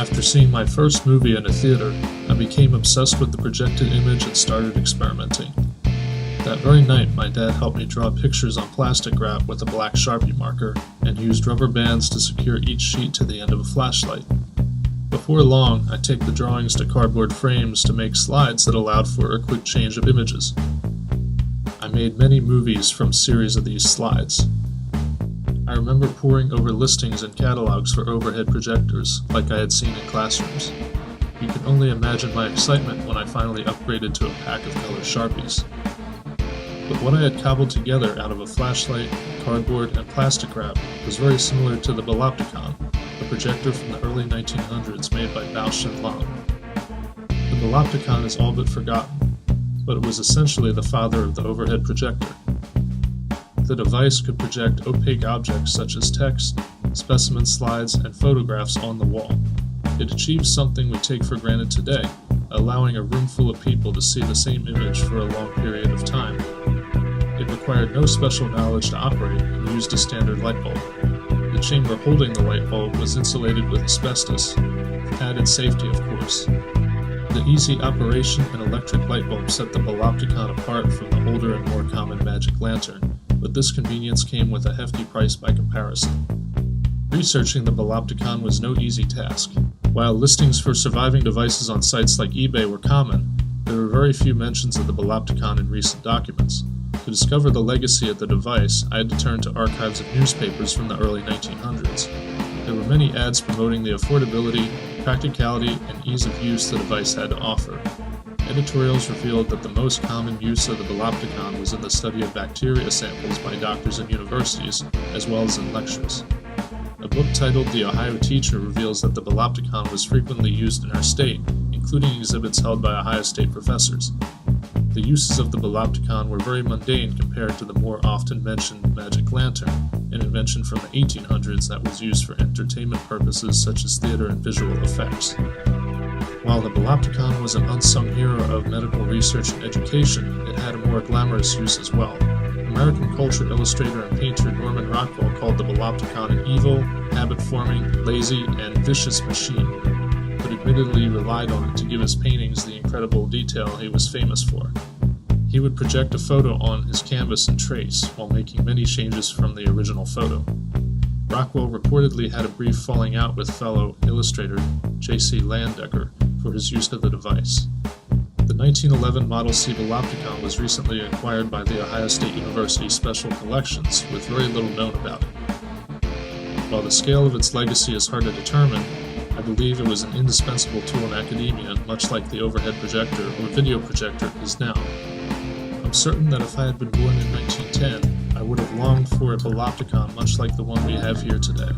After seeing my first movie in a theater, I became obsessed with the projected image and started experimenting. That very night, my dad helped me draw pictures on plastic wrap with a black Sharpie marker and used rubber bands to secure each sheet to the end of a flashlight. Before long, I take the drawings to cardboard frames to make slides that allowed for a quick change of images. I made many movies from a series of these slides. I remember poring over listings and catalogs for overhead projectors, like I had seen in classrooms. You can only imagine my excitement when I finally upgraded to a pack of colored Sharpies. But what I had cobbled together out of a flashlight, cardboard, and plastic wrap was very similar to the Balopticon, a projector from the early 1900s made by Bausch & Lomb. The Balopticon is all but forgotten, but it was essentially the father of the overhead projector. The device could project opaque objects such as text, specimen slides, and photographs on the wall. It achieved something we take for granted today, allowing a room full of people to see the same image for a long period of time. It required no special knowledge to operate and used a standard light bulb. The chamber holding the light bulb was insulated with asbestos, for added safety of course. The easy operation and electric light bulb set the Balopticon apart from the older and more common magic lantern, but this convenience came with a hefty price by comparison. Researching the Balopticon was no easy task. While listings for surviving devices on sites like eBay were common, there were very few mentions of the Balopticon in recent documents. To discover the legacy of the device, I had to turn to archives of newspapers from the early 1900s. There were many ads promoting the affordability, practicality, and ease of use the device had to offer. Editorials revealed that the most common use of the Balopticon was in the study of bacteria samples by doctors and universities, as well as in lectures. A book titled The Ohio Teacher reveals that the Balopticon was frequently used in our state, including exhibits held by Ohio State professors. The uses of the Balopticon were very mundane compared to the more often mentioned magic lantern, an invention from the 1800s that was used for entertainment purposes such as theater and visual effects. While the Balopticon was an unsung hero of medical research and education, it had a more glamorous use as well. American culture illustrator and painter Norman Rockwell called the Balopticon an evil, habit-forming, lazy, and vicious machine, but admittedly relied on it to give his paintings the incredible detail he was famous for. He would project a photo on his canvas and trace, while making many changes from the original photo. Rockwell reportedly had a brief falling out with fellow illustrator J.C. Landecker for his use of the device. The 1911 Model C Balopticon was recently acquired by the Ohio State University Special Collections, with very little known about it. While the scale of its legacy is hard to determine, I believe it was an indispensable tool in academia, much like the overhead projector or video projector is now. I'm certain that if I had been born in 1910, I would have longed for a Balopticon much like the one we have here today.